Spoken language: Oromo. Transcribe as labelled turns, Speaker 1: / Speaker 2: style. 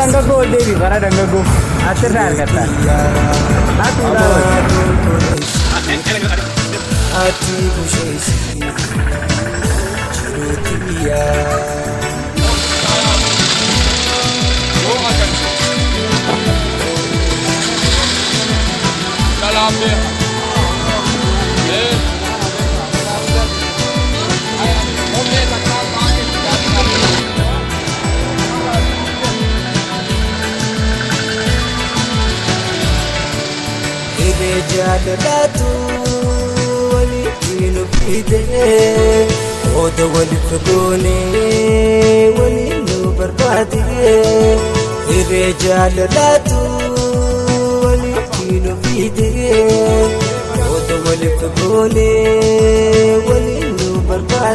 Speaker 1: dargaggoo deebi karaa dargaggoo asirraa argatta.
Speaker 2: Ati busheessi jiruuti biyyaa. Jaalladhaatu waliin fiidee oda waliif goonee waliin nu barbaadee hiree jaalladhaatu waliin fiidee oda waliif goonee waliin nu barbaadee.